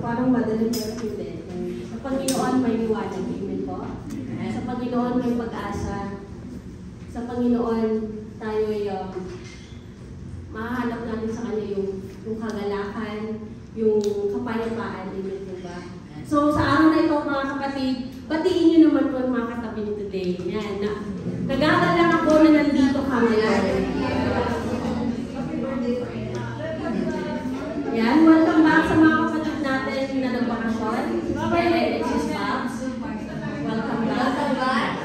parang madali pero hindi. Sa Panginoon may liwanag. Amen po. Sa Panginoon may pag-asa. Sa Panginoon tayo ay mahahanap natin sa Kanya yung kagalakan, yung kapayapaan. Amen po ba? So sa araw na ito mga kapatid, batiin niyo naman po mga katabi niyo today. Yan. Nagagalang ako na nandito ka ngayon. Yan. Welcome back sa mga kapatid natin na nagbakasyon. Sis Babs. Welcome back.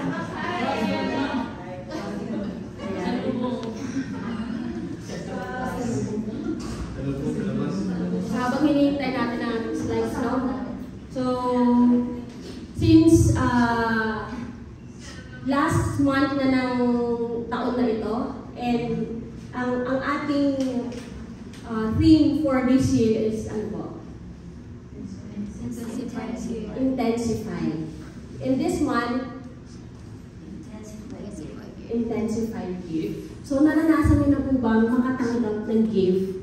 Habang hinihintay natin ang slides, no? So, since last month na ng taon na ito, and ang ating theme for this year is ano po? Intensify. In this month, intensify gift. So, naranasan niyo na po ba makatanggap ng gift?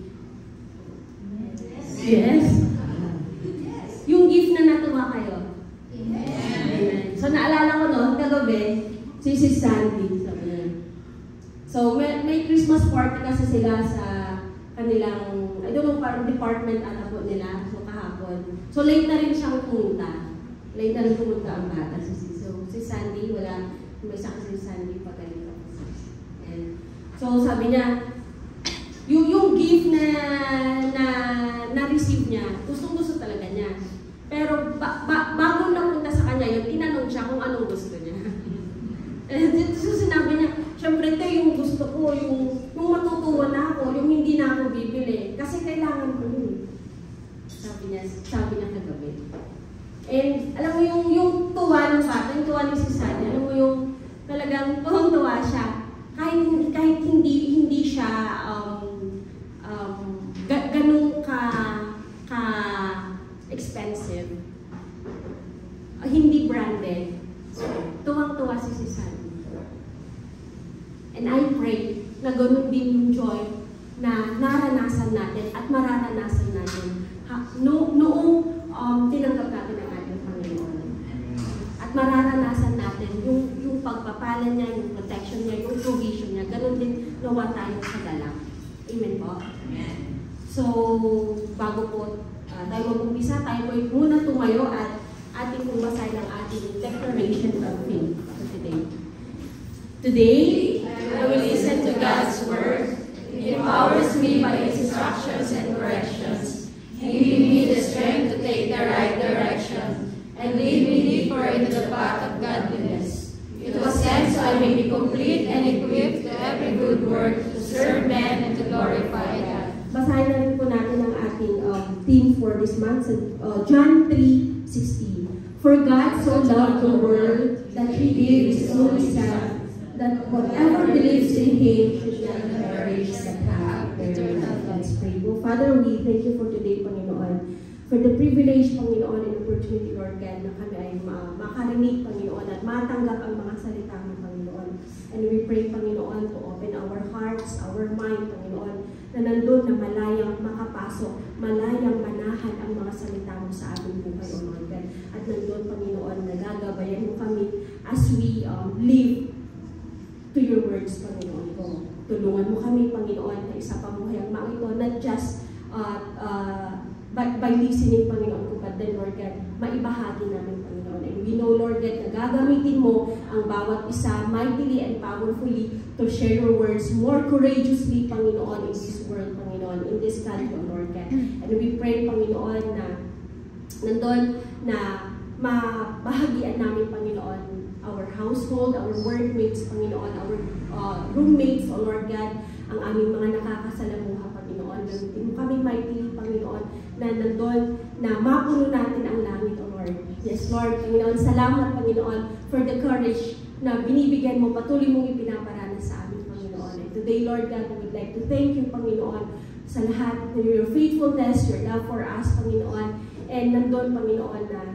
Yes? Yung gift na natuwa kayo? Amen. So, naalala ko noon, kagabi, si Sandy, sabi niya. So, may Christmas party kasi sila sa kanilang, I don't know, parang department ata po nila, so kahapon. So, late na rin siyang pumunta. Late na rin pumunta ang bata. So, si Sandy, wala, may isa kasi si Sandy, pagaling ako. So, sabi niya, yung gift na-receive niya, gustong-gusto talaga niya. Pero bago napunta sa kanya yun, tinanong siya kung anong gusto niya. So sinabi niya, syempre ito yung gusto ko, yung matutuwa na ako, yung hindi na ako bibili. Kasi kailangan ko yun. Sabi niya kagabi. And alam mo yung tuwa ng bata, yung tuwa ni Susan, alam mo yung talagang tuwang-tuwa siya. Kahit hindi siya ganun ka expensive, hindi branded. Tuwang-tuwa si Susan. And I pray na ganun din yung joy na naranasan natin at mararanasan natin noong tinanggap natin ang ating Panginoon. At mararanasan natin yung pagpapala niya, yung protection niya, yung provision niya. Ganun din nawa tayo sa galak. Amen po? Amen. So, bago po tayo mag-umpisa, tayo po muna tumayo at ating pumasahin ang ating declaration of faith for today. Today, I will listen to God's word. It empowers me by His instructions and corrections, giving me the strength to take the right direction and lead me deeper into the path of godliness. It was sent so I may be complete and equipped to every good work to serve men and to glorify God. Basahin na rin po natin ang ating theme for this month, John 3:16. For God so loved the world that He gave His only Son, that whatever believes in Him should not perish but have eternal life. Let's pray. Oh, Father, we thank you for today, Panginoon, for the privilege, Panginoon, and opportunity, Lord God, na kami ay makarinig, Panginoon, at matanggap ang mga salita mo, Panginoon. And we pray, Panginoon, to open our hearts, our mind, Panginoon, na nandun na malayang makapasok, malayang manahan ang mga salita mo sa aming buhay, O Lord God. At nandun, Panginoon, nagagabayan mo kami as we live to your words, Panginoon ko. Tulungan mo kami, Panginoon, na isa pamuhay ang mga ito, not just by listening, Panginoon ko, but then, Lord God, maibahagi namin, Panginoon. And we know, Lord God, na gagamitin mo ang bawat isa mightily and powerfully to share your words more courageously, Panginoon, in this world, Panginoon, in this country, Lord God. And we pray, Panginoon, na nandun na mabahagian namin, Panginoon, our household, our workmates, Panginoon, our roommates, O Lord God, ang aming mga nakakasalamuha, Panginoon. Gamitin mo kami mightily, Panginoon, na nandun na mapuno natin ang langit, O Lord. Yes, Lord, Panginoon, salamat, Panginoon, for the courage na binibigyan mo, patuloy mong ipinaparanas sa amin, Panginoon. And today, Lord God, we would like to thank you, Panginoon, sa lahat ng your faithfulness, your love for us, Panginoon. And nandun, Panginoon, na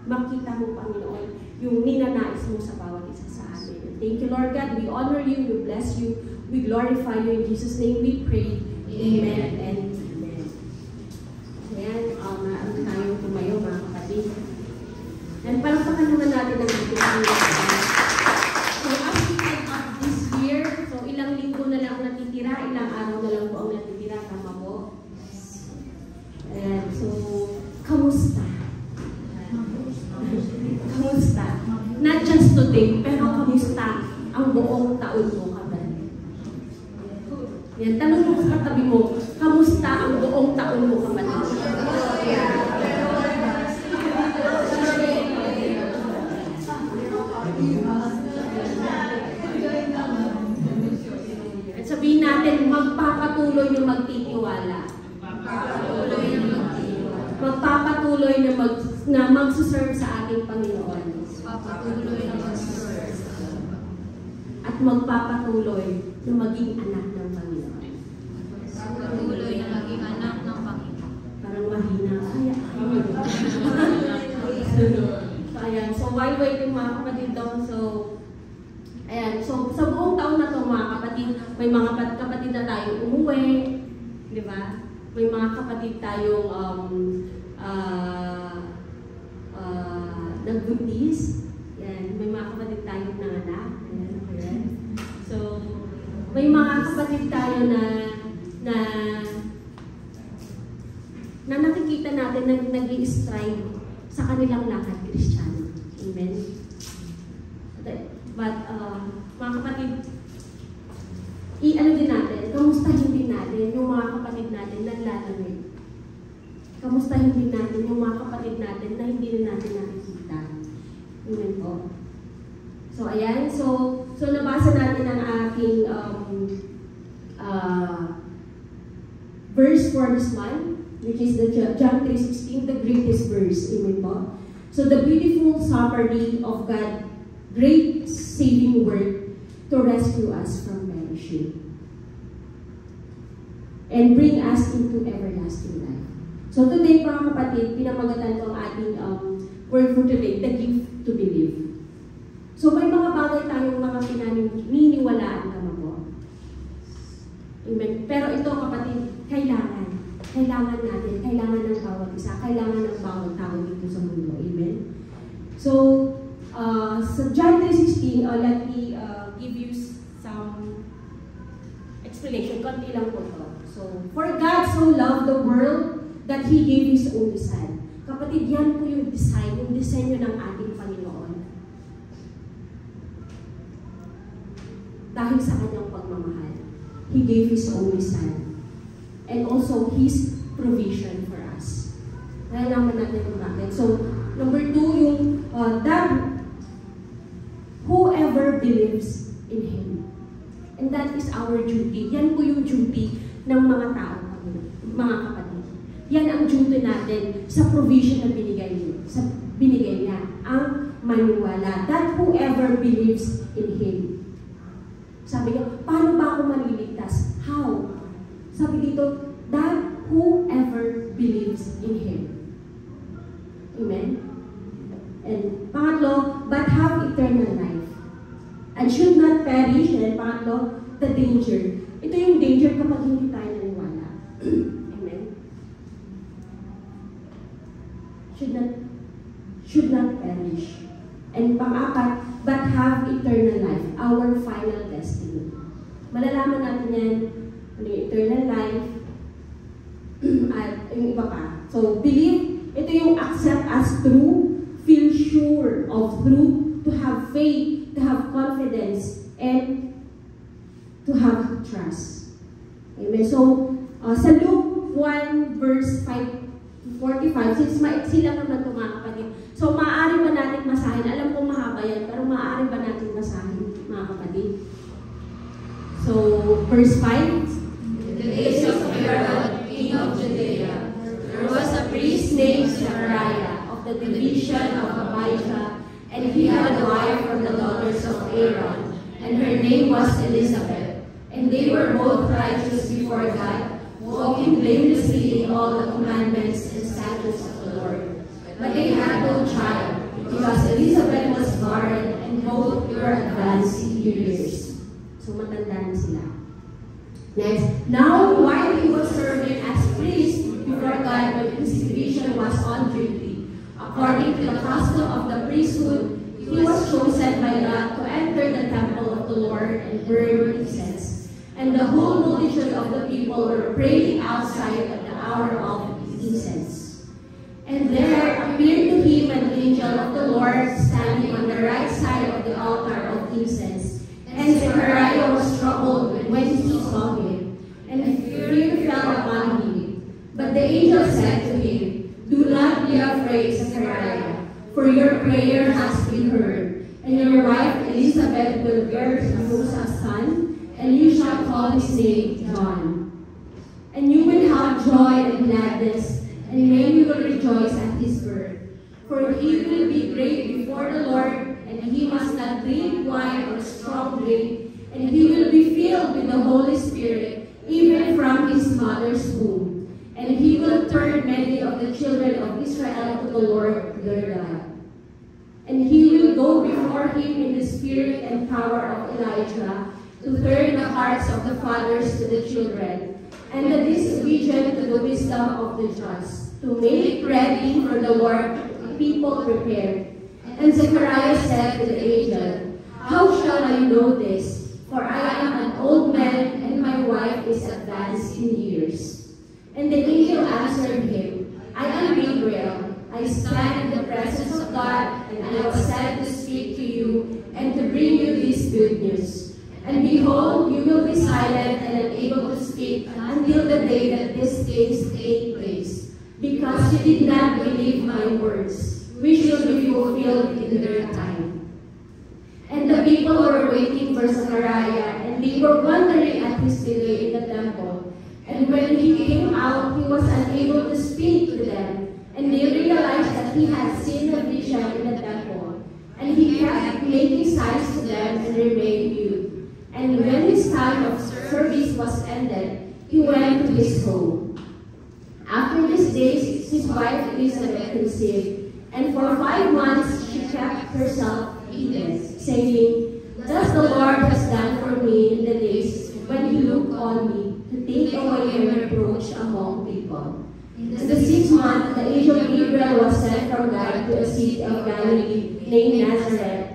makita mo, Panginoon, yung ninanais mo sa bawat isa sa amin. And thank you, Lord God. We honor you, we bless you, we glorify you. In Jesus' name we pray. Amen and amen. Ayan, tayo nandito kami. So as we end up this year, so ilang linggo na lang natitira, ilang araw na lang po ang natitira, tama po? Ayan, so, kamusta? Kamusta? Not just today, pero kamusta ang buong taon mo, kapatid? Yan, tanong mo sa katabi mo, kamusta ang buong taon mo, kapatid? At sabihin natin, magpapatuloy na magtitiwala. Magpapatuloy na magsuserve sa ating Panginoon. At magpapatuloy na maging anak ng Panginoon. Patuloy na maging anak ng Panginoon. Parang mahina. Ayan. So, while waiting mga kapatid doon, so, ayan. So, sa buong taon na ito mga kapatid, may mga kapatid na tayong umuwi, di ba? May mga kapatid tayong nagbuntis. Yan. May mga kapatid tayong nanganak. Ayan. Ayan. So, may mga kapatid tayo na nakikita natin na nag-i-strive sa kanilang lakad Kristiyano. Amen? But, mga kapatid, i-ano din natin, kamustahin din natin yung mga kapatid natin naglalamig. Kamustahin din natin yung mga kapatid natin na hindi rin natin nakikita. Amen po. So, ayan. So nabasa natin ang ating verse for this month, which is the John 3:16, the greatest verse. Amen po. So, the beautiful summary of God's great saving work to rescue us from perishing and bring us into everlasting life. So today, mga kapatid, pinamagatan ko ang ating word for today, the gift to believe. So may mga bagay tayong mga pinaniniwalaan, tama po. Amen. Pero ito, kapatid, kailangan natin, kailangan ng bawat isa, kailangan ng bawat tao dito sa mundo. Amen. So, sa John 3:16, let me give you some explanation. Konti lang po ito. So, for God so loved the world that He gave His only Son. Kapatid, yan po yung disenyo ng ating Panginoon. Dahil sa Kanyang pagmamahal, He gave His only Son. And also, His provision for us. Nalalaman natin kung bakit. So, number 2, yung that whoever believes in Him. And that is our duty. Yan po yung duty ng mga tao, mga kapatid. Yan ang duty natin sa provision na binigay niya. Ang maniwala. That whoever believes in Him. Sabi niya, paano ba ako maliligtas? How? Sabi dito, that whoever believes in Him. Amen? And pangatlo, but have eternal life. And should not perish. And pangatlo, the danger. Ito yung danger kapag hindi tayo naniwala. Amen? Should not perish. And pang-apat, but have eternal life. Our final destiny. Malalaman natin yan, ano yung eternal life, at yung iba pa. So, believe, ito yung accept as true, feel sure of truth, to have faith, to have confidence, and to have trust. Amen. So, sa Luke 1 verse 5-45, since maiksi lang naman ito mga kapatid, so maaari ba natin masahin? Alam kong mahaba yan, pero maaari ba natin masahin, mga kapatid? So, verse 5. In the days of Herod, king of Judea, there was a priest named Zechariah of the division of Abijah, and he had a wife from the daughters of Aaron, and her name was Elizabeth. And they were both righteous before God, walking blamelessly in all the commandments and statutes of the Lord. But they had no child, because Elizabeth was barren, and both were advanced in years. So matanda na sila. Next, now while he was serving as priest before God, when his division was on duty, according to the custom of the priesthood, he people were praying outside at the hour of incense. And there appeared to him an angel of the Lord standing on the right side of the altar of incense. And Zechariah was troubled when he saw him, and fear fell upon him. But the angel said to him, "Do not be afraid, Zechariah, for your prayer has been heard, and your wife Elizabeth will bear you a son, and you shall call his name John. And you will have joy and gladness, and many will rejoice at his birth. For he will be great before the Lord, and he must not drink wine or strong drink, and he will be filled with the Holy Spirit, even from his mother's womb. And he will turn many of the children of Israel to the Lord their God. And he will go before him in the spirit and power of Elijah, to turn the hearts of the fathers to the children, and the disobedient to the wisdom of the just, to make ready for the Lord a people prepared." And Zechariah said to the angel, "How shall I know this? For I am an old man, and my wife is advanced in years." And the angel answered him, "I am Gabriel. I stand in the presence of God, and I was sent to speak to you and to bring you this good news. And behold, you will be silent and unable to speak until the day that these things take place, because you did not believe my words, which will be fulfilled in their time." And the people were waiting for Zechariah, and they were wondering at his delay in the temple. And when he came out, he was unable to speak to them. And they realized that he had seen a vision in the temple. And he kept making signs to them and remained mute. And when his time of service was ended, he went to his home. After these days, his wife Elizabeth conceived, and for 5 months she kept herself hidden, saying, "Thus the Lord has done for me in the days when he looked on me, to take away my reproach among people." In the 6th month, the angel Gabriel was sent from God to a city of Galilee named Nazareth,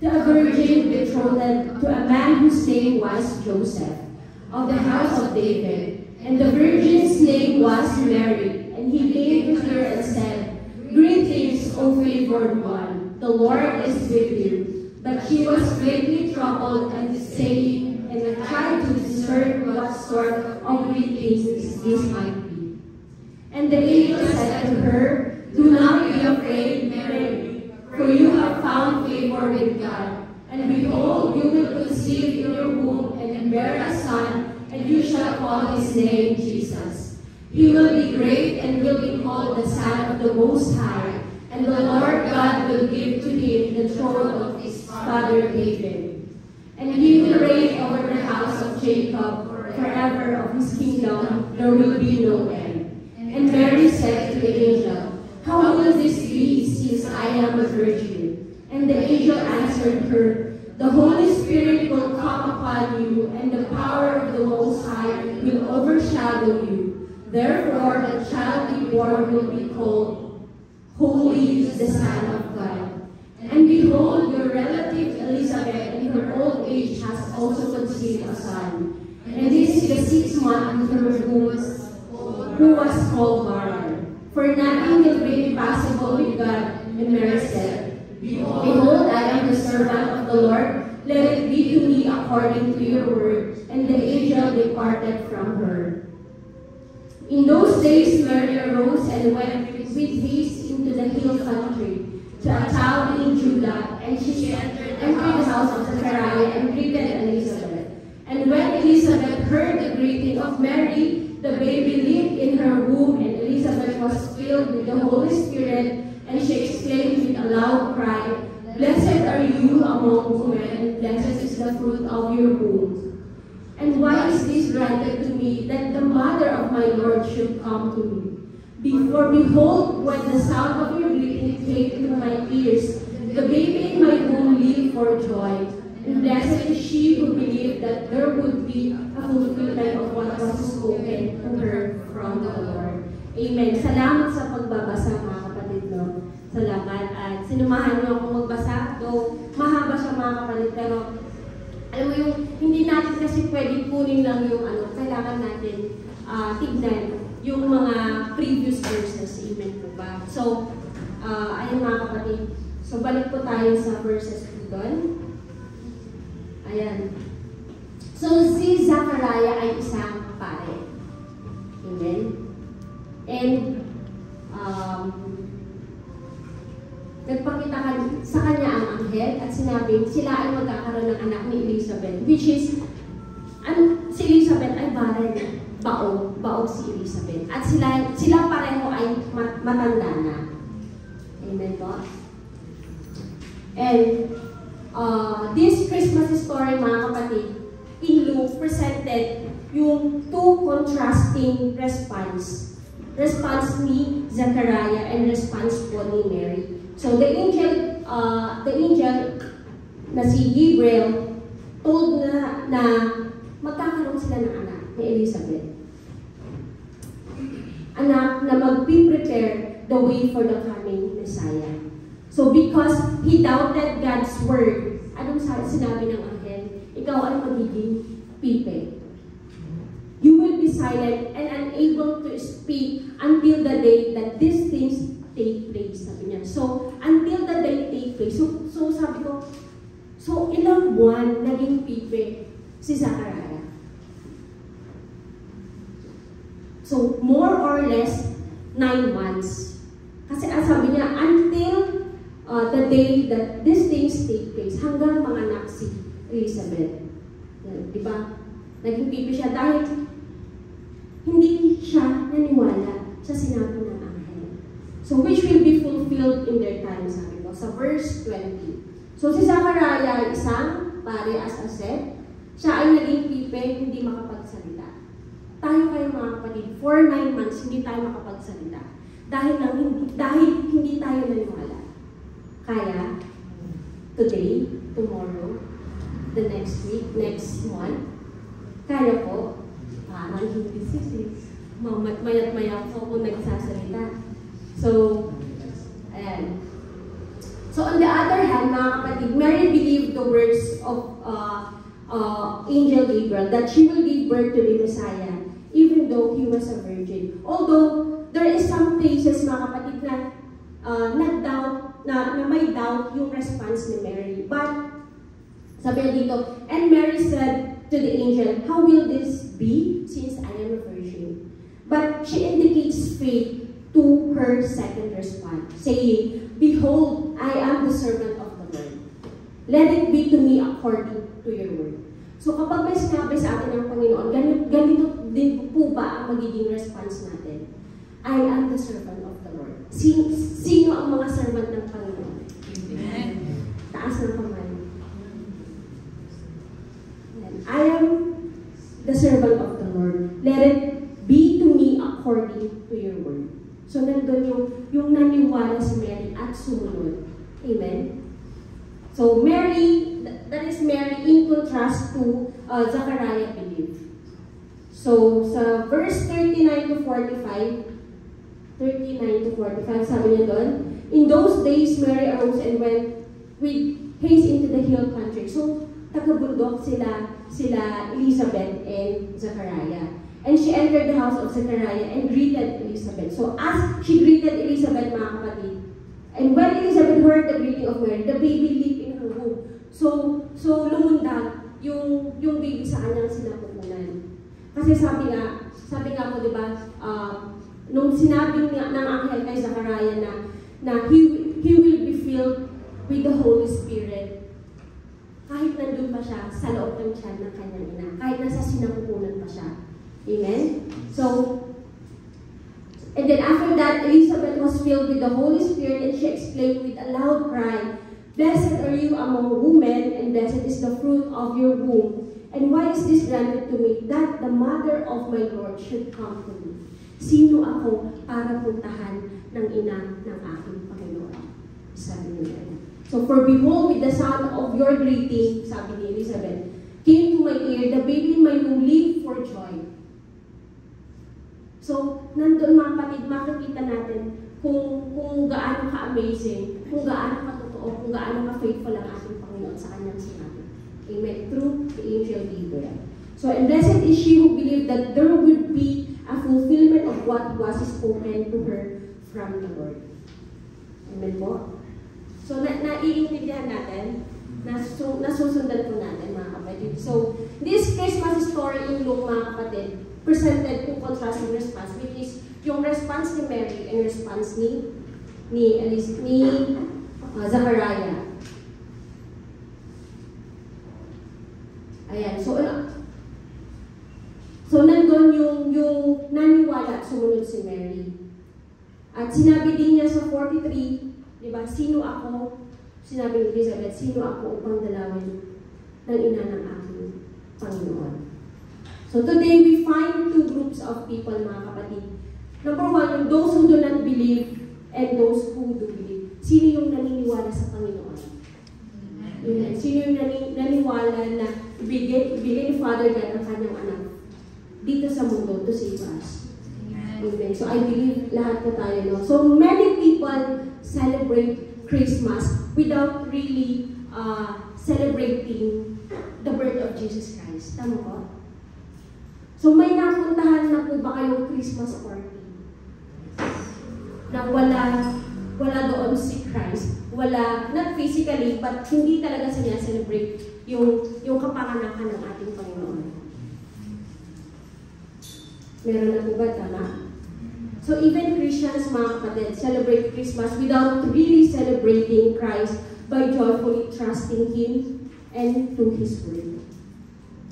to a virgin betrothed to a man whose name was Joseph, of the house of David. And the virgin's name was Mary. And he came to her and said, "Greetings, O favored one, the Lord is with you." But she was greatly troubled and saying, and tried to discern what sort of greetings this might be. And the angel said to her, "Do not be afraid, Mary, for you have found favor with God. And behold, you will conceive in your womb and bear a son, and you shall call his name Jesus. He will be great and will be called the Son of the Most High, and the Lord God will give to him the throne of his father David. And he will reign over the house of Jacob forever. Of his kingdom there will be no end." And Mary said to the angel, "How will this be, since I am a virgin?" And the angel answered her, "The Holy Spirit will come upon you, and the power of the Most High will overshadow you. Therefore the child to be born will be called Holy, the Son of God. And behold, your relative Elizabeth in her old age has also conceived a son. And this is the 6th month in her womb, who was called barren. For nothing will be impossible with God." And Mary said, "Behold, I am the servant of the Lord. Let it be to me according to your word." And the angel departed from her. In those days Mary arose and went with haste into the hill country, to a town in Judah, and she entered the house of Zechariah and greeted Elizabeth. And when Elizabeth heard the greeting of Mary, the baby leaped in her womb, and Elizabeth was filled with the Holy Spirit, and she exclaimed with a loud cry, "Blessed are you among women, and blessed is the fruit of your womb. And why is this granted to me, that the mother of my Lord should come to me? For behold, when the sound of your greeting came to my ears, the baby in my womb leaped for joy. And blessed is she who believed that there would be a fulfillment of what was spoken to her from the Lord." Amen. Salamat sa pagbabasa, mga kapatid, no? Salamat. At sinumahan niyo ako magbasa. Though mahaba siya, mga kapatid, pero alam mo yung hindi na natin kasi pwede kunin lang yung ano, kailangan natin tignan yung mga previous verses. Amen po ba? So, ayun mga kapatid. So, balik po tayo sa verses po doon. Ayan. So, si Zachariah ay isang pare. Amen? And, nagpakita sa kanya ang anghel at sinabing sila ay magkakaroon ng anak ni Elizabeth, which is, si Elizabeth ay barren, baog si Elizabeth. At sila pareho ay matanda na. Amen po? And, this Christmas story, mga kapatid, in Luke, presented yung two contrasting response ni Zachariah and response po ni Mary. So the angel na si Gabriel told na magkakaroon sila ng anak ni Elizabeth. Anak na mag-prepare the way for the coming Messiah. So because he doubted God's word, anong sinabi ng anghel? Ikaw ay magiging pipe. You will be silent and unable to speak until the day that these things take place. Sabi niya. So, until the day take place. So sabi ko, so ilang buwan naging pipe si Zachariah? So, more or less, 9 months. Kasi sabi niya, until the day that these things take place, hanggang manganak si Elizabeth. Diba? Naging pipi siya dahil hindi siya naniwala sa sinabi ng anghel. So, which will be fulfilled in their time, sabi ko, sa verse 20. So, si Zachariah, isang pare, as I said, siya ay naging pipe, hindi makapagsalita. Tayo kayo mga kapatid, for 9 months, hindi tayo makapagsalita. Dahil hindi tayo naniwala. Kaya, today, tomorrow, the next week, next month, kaya po, parang hindi sisig. Mayat-mayat po kung nagsasalita. So, ayan. So, on the other hand, mga kapatid, Mary believed the words of Angel Gabriel that she will give birth to the Messiah, even though he was a virgin. Although, there is some cases, mga kapatid, na may doubt yung response ni Mary. But, sabi dito, and Mary said to the angel, how will this be since I am a virgin? But she indicates faith to her second response, saying, behold, I am the servant of the Lord. Let it be to me according to your word. So kapag may sinabi sa atin ng Panginoon, ganito din po ba ang magiging response natin? I am the servant of the Lord. Sino ang mga servant ng Panginoon? Amen. Taas ng kamay. I am the servant of the Lord. Let it be to me according to your word. So nandun yung naniwala si Mary at sumunod. Amen? So Mary, that is Mary in contrast to Zachariah belief. So sa verse 39 to 45, sabi niya doon, in those days Mary arose and went with haste into the hill country. So taga-bundok sila Elizabeth and Zachariah. And she entered the house of Zachariah and greeted Elizabeth. So as she greeted Elizabeth, mga kapatid, and when Elizabeth heard the greeting of Mary, the baby leaped in her womb. So lumundag yung baby sa kanyang sinapupunan. Kasi sabi nga po, di ba, nung sinabi ng anghel kay Zachariah na he will be filled with the Holy Spirit. Kahit nandun pa siya sa loob ng tiyan ng kanyang ina. Kahit nasa sinapupunan pa siya. Amen? So, and then after that, Elizabeth was filled with the Holy Spirit and she exclaimed with a loud cry, blessed are you among women and blessed is the fruit of your womb. And why is this granted to me, that the mother of my Lord should come to me? Sino ako para puntahan ng ina ng aking Panginoon? Sabi niya. So, for behold, with the sound of your greeting, sabi ni Elizabeth, came to my ear, the baby in my womb leaped for joy. So, nandun mga kapatid, makikita natin kung gaano ka-amazing, kung gaano ka-totoo, kung gaano ka-faithful ang ating Panginoon sa kanyang sinabi. Amen. Through the angel Gabriel. So, and blessed is she who believed that there would be a fulfillment of what was spoken to her from the Lord. Amen po? So, naiintindihan natin, nasusundan po natin, mga kapatid. So, this Christmas story in Luke, mga kapatid, presented two contrasting response, which is yung response ni Mary and response ni Zachariah. Ayan. So nandun yung naniwala at sumunod si Mary. At sinabi din niya sa 43, di ba, sino ako? Sinabi ni Elizabeth, sino ako upang dalawin ng ina ng aking Panginoon? So today we find two groups of people, mga kapatid. Number one, yung those who do not believe and those who do believe. Sino yung naniniwala sa Panginoon? Amen. Sino yung naniniwala na ibigay ni Father God ang kanyang anak dito sa mundo to save us? Amen. So I believe lahat po tayo, no? So many people celebrate Christmas without really celebrating the birth of Jesus Christ. Tama po? So may napuntahan na po ba kayong Christmas party? Na wala doon si Christ. Wala, not physically, but hindi talaga siya celebrate yung kapanganakan ng ating Panginoon. Meron na po ba? Tama? So even Christians, mga kapatid, celebrate Christmas without really celebrating Christ by joyfully trusting Him and to His Word.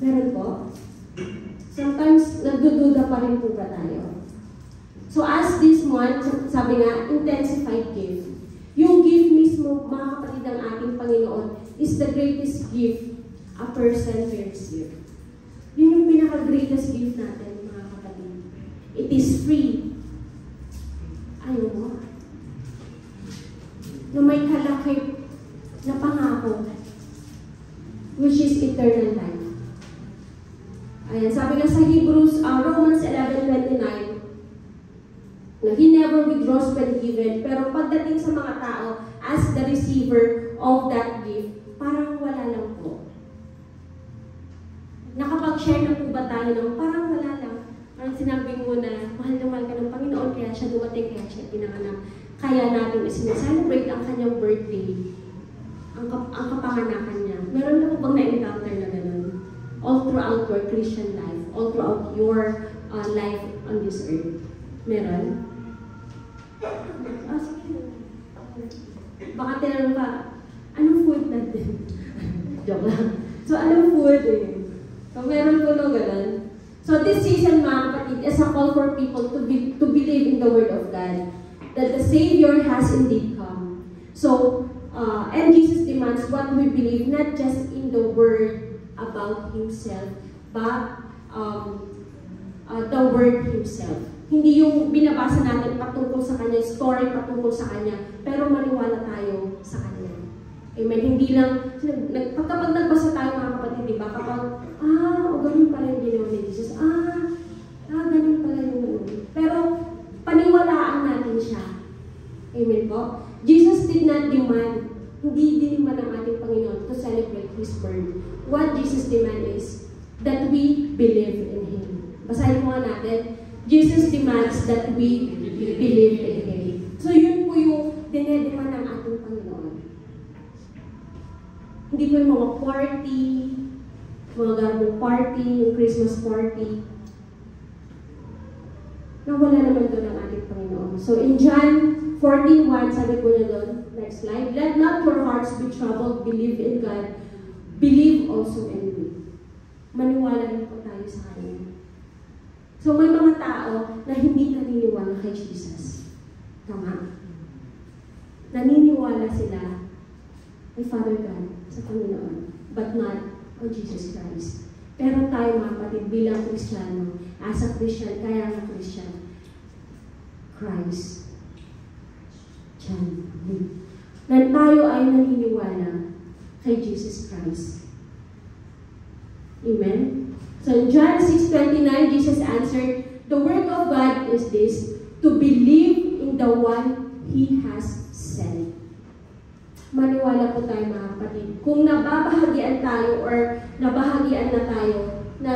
Meron po? Sometimes, nagdududa pa rin po ba tayo? So as this month, sabi nga, intensified gift. Yung gift mismo, mga kapatid ng ating Panginoon, is the greatest gift a person may receive. Yun yung pinaka-greatest gift natin, mga kapatid. It is free. Ayaw mo? Na may kalakip na pangako, which is eternal life. Ayan, sabi nga sa Hebrews, Romans 11:29, na He never withdraws when given, pero pagdating sa mga tao as the receiver of that gift, parang wala lang po. Nakapag-share na po ba tayo ng parang wala lang? Parang sinabi mo na mahal na mahal ka ng Panginoon, kaya siya dumating, kaya siya pinanganak. Kaya natin sineselebrate ang kanyang birthday, ang kapanganakan niya. Meron na po bang na-encounter na gano'n? All throughout your Christian life, all throughout your life on this earth. Meron? Sige. Baka tinanong ka, anong food natin? Joke lang. So, anong food eh? So, meron po no ganun. So, this season, mga kapatid, is a call for people to believe in the Word of God. That the Savior has indeed come. So, and Jesus demands what we believe, not just in the Word about Himself, but the Word Himself. Hindi yung binabasa natin patungkol sa Kanya, story patungkol sa Kanya, pero maniwala tayo sa Kanya. Amen. Hindi lang, kapag nagbasa tayo, mga kapatid, di ba? Kapag, ganun pala yung ginawa ni Jesus. Ganun pala yung pero, paniwalaan natin siya. Amen po? Jesus did not demand, hindi diniman ng ating Panginoon to celebrate His birth. What Jesus demand is that we believe in Him. Basahin mo nga natin. Jesus demands that we believe in Him. So yun po yung dinedemand ng ating Panginoon. Hindi po yung mga party, mga garbong party, yung Christmas party. Nawala naman doon ang ating Panginoon. So in John 14:1, sabi po niya doon, next slide, let not your hearts be troubled, believe in God, believe also in me. Maniwala rin po tayo sa Kanya. So may mga tao na hindi naniniwala kay Jesus. Tama? Naniniwala sila kay Father God sa Panginoon, but not on Jesus Christ. Pero tayo, mga kapatid, bilang Kristiyano, as a Christian, kaya nga Christian, Christ. Na tayo ay naniniwala kay Jesus Christ. Amen? So in John 6:29, Jesus answered, the work of God is this, to believe in the one He has sent. maniwala po tayo mga kapatid. Kung nababahagian tayo or nabahagian na tayo na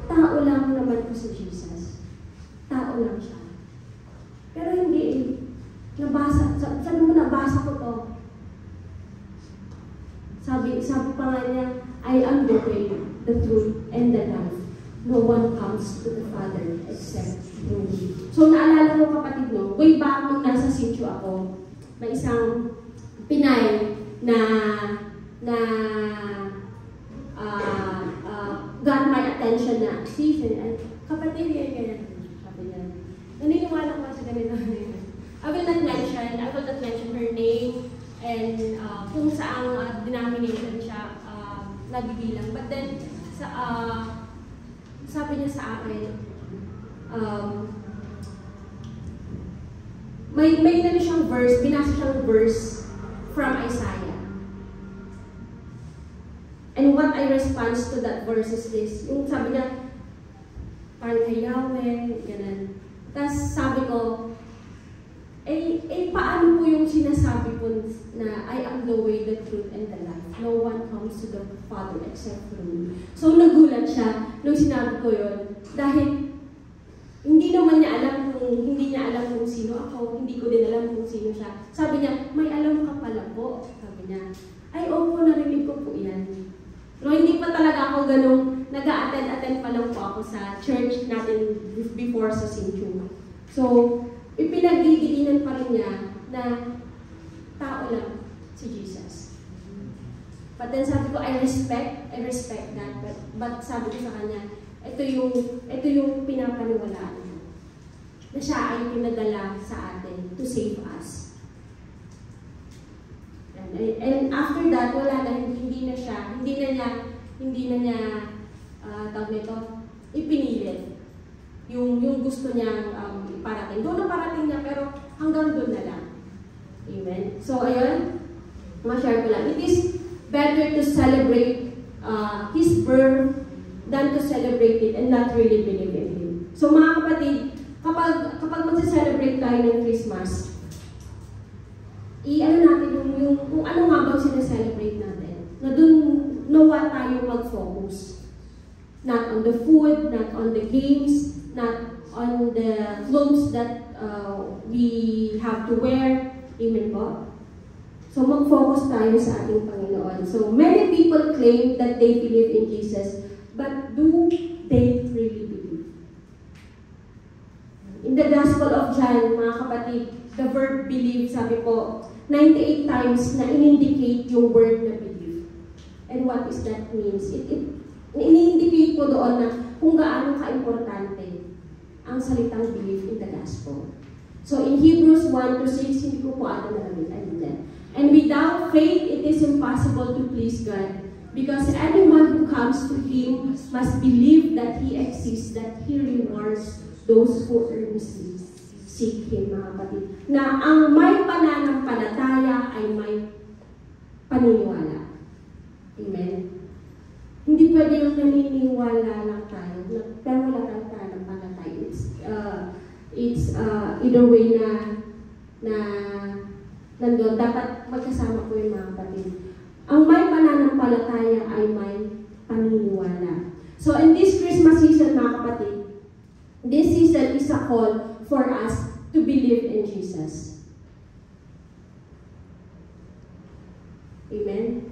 tao lang naman po si Jesus. Tao lang siya. Pero hindi eh. Sabi mo, nabasa ko to. Sabi pa nga niya, I am the way, the truth, and the life. No one comes to the Father except through me. So naalala ko kapatid no, way back nung nasa sitio ako, may isang Pinay na got my attention na, Stephen, kapatid yan kaya, sabi niya, naniniwala ko sa ganito. I will not mention her name and kung saang denomination siya nagigilang. But then, sabi niya sa akin, may nalo siyang verse, binasa siyang verse from Isaiah. And what I respond to that verse is this, yung sabi niya, parang kay Yahweh, ganun. Tapos sabi ko, paano po yung sinasabi po na I am the way, the truth, and the life. No one comes to the Father except through me. So nagulat siya nung sinabi ko yun. Dahil hindi niya alam kung sino ako, hindi ko din alam kung sino siya. Sabi niya, may alam ka pala po. Sabi niya, ay opo, narinig ko po yan. No, hindi pa talaga ako ganun, nag-a-attend pa lang po ako sa church natin before sa Sinchuma. So, ipinagdidiinan pa rin niya na tao lang si Jesus. But then sabi ko, I respect that, but sabi ko sa kanya, ito yung pinapaniwalaan niya. Na siya ay pinadala sa atin to save us. And after that, wala na, hindi na niya tawag nito, ipinilit. Yung gusto niyang iparating. Doon na parating niya, pero hanggang doon na lang. Amen? So, ayun, ma-share ko lang. It is better to celebrate His birth than to celebrate it and not really believe in Him. So, mga kapatid, kapag mag-celebrate tayo ng Christmas, i-ano natin yung kung ano nga ba sineselebrate natin. Na dun, nawa tayo mag-focus. Not on the food, not on the games, not on the clothes that we have to wear. Amen po? So, mag-focus tayo sa ating Panginoon. So, many people claim that they believe in Jesus, but do they really believe? In the Gospel of John, mga kapatid, the verb believe, sabi po, 98 times na in-indicate yung word na believe. And what is that means? In-indicate po doon na kung gaano ka-importante ang salitang believe in the gospel. So in Hebrews 1-6, hindi ko po ata nalamitan din. And without faith, it is impossible to please God. Because anyone who comes to Him must believe that He exists, that He rewards those who earnestly seek Him, mga kapatid. Na ang may pananampalataya ay may paniniwala. Amen? Hindi pwede yung naniniwala lang tayo, pero wala tayong pananampalataya. It's either way na nandun, dapat magkasama po yung mga kapatid. Ang may pananampalataya ay may paniniwala. So in this Christmas season, mga kapatid, this season is a call for us to believe in Jesus. Amen?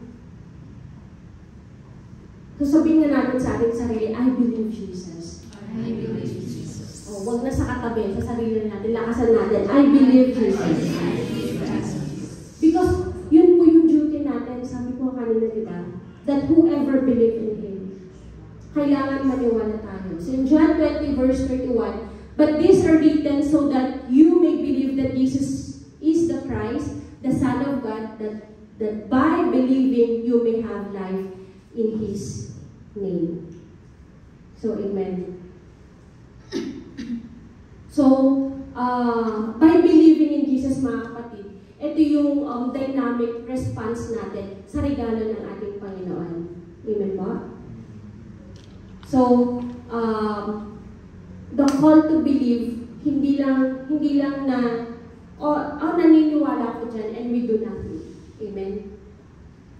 So sabihin na natin sa ating sarili, I believe Jesus. I believe Jesus. O, wag na sa katabi, sa sarili natin, lakasan natin, I believe Jesus. Because yun po yung duty natin, sabi ko kanina, diba? That whoever believe in Him, kailangan maniwala tayo. So in John 20 verse 31, but these are written so that you may believe that Jesus is the Christ, the Son of God, that by believing you may have life in His name. So, amen. So, by believing in Jesus, mga kapatid, ito yung dynamic response natin sa regalo ng ating Panginoon. Amen po? So, the call to believe, hindi lang na, naniniwala ko dyan and we do nothing. Amen?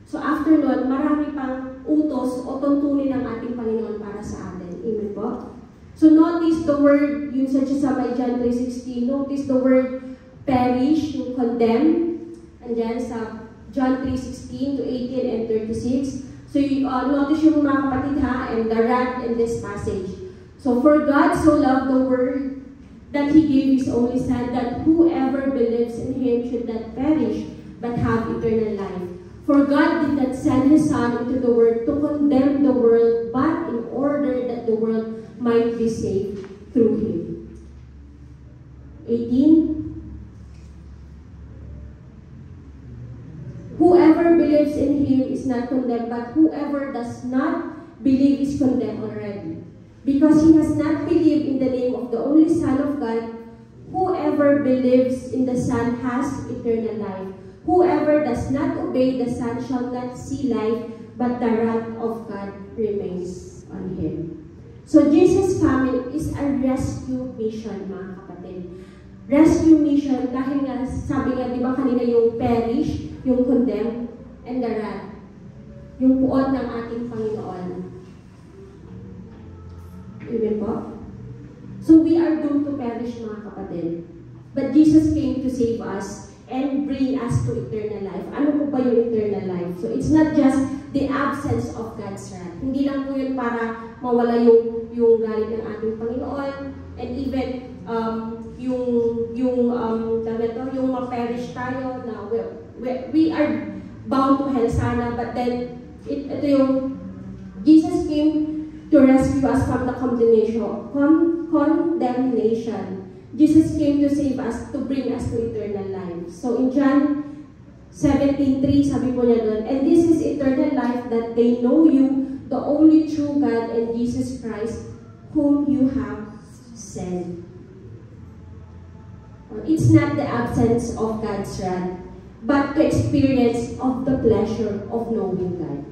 So after nun, marami pang utos o tuntunin ng ating Panginoon para sa atin. Amen po? So notice the word, yung sa may John 3:16, notice the word perish, yung condemn, andyan sa John 3:16 to 18 and 36. So notice yung mga kapatid ha, and the wrath in this passage. So for God so loved the world that He gave His only Son, that whoever believes in Him should not perish, but have eternal life. For God did not send His Son into the world to condemn the world, but in order that the world might be saved through Him. 18. Whoever believes in Him is not condemned, but whoever does not believe is condemned already. Because he has not believed in the name of the only Son of God. Whoever believes in the Son has eternal life. Whoever does not obey the Son shall not see life, but the wrath of God remains on him. So Jesus' family is a rescue mission, mga kapatid. Rescue mission dahil nga, sabi nga, di ba kanina yung perish, yung condemn, and the wrath. Yung puot ng ating Panginoon. Amen po? So we are doomed to perish, mga kapatid. But Jesus came to save us and bring us to eternal life. Ano po ba yung eternal life? So it's not just the absence of God's wrath. Hindi lang po yun para mawala yung galit ng ating Panginoon, and even yung ma-perish tayo na we are bound to hell sana, but then ito yung Jesus came to rescue us from the condemnation. Jesus came to save us, to bring us to eternal life. So in John 17:3, sabi po niya doon, and this is eternal life, that they know you, the only true God, and Jesus Christ, whom you have sent. It's not the absence of God's wrath, but the experience of the pleasure of knowing God.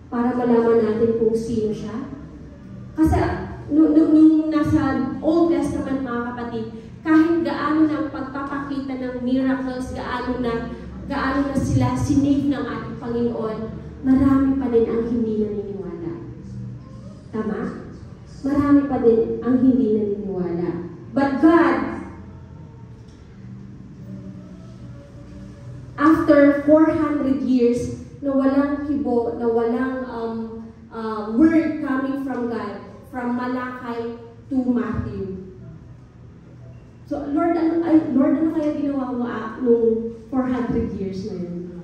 Para malaman natin kung sino siya. Kasi nung nasa Old Testament, mga kapatid, kahit gaano ng pagpapakita ng miracles, gaano na sila sinave ng ating Panginoon, marami pa din ang hindi naniniwala. Tama? Marami pa din ang hindi naniniwala. But God, after 400 years, na walang kibo, na walang word coming from God, from Malakay to Matthew. So, Lord, ano kaya ginawa mo nung 400 years na yun?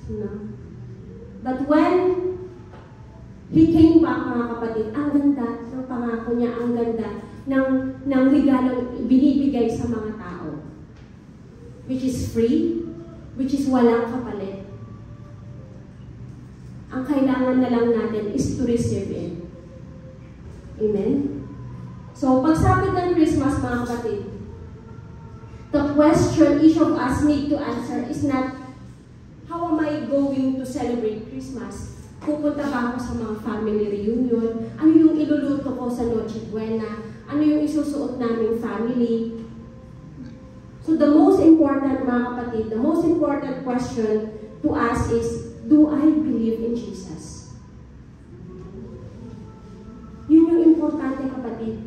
No? But when He came back, mga kapatid, ang ganda ng pangako niya, ang ganda ng regalong binibigay sa mga tao. Which is free, which is walang kapalit. Ang kailangan na lang natin is to receive it. Amen? So, pagsapit ng Christmas, mga kapatid, the question each of us need to answer is not, how am I going to celebrate Christmas? Pupunta ba ako sa mga family reunion? Ano yung iluluto ko sa Noche Buena? Ano yung isusuot naming family? So, the most important, mga kapatid, the most important question to ask is, do I believe in Jesus? Yun yung importante, kapatid.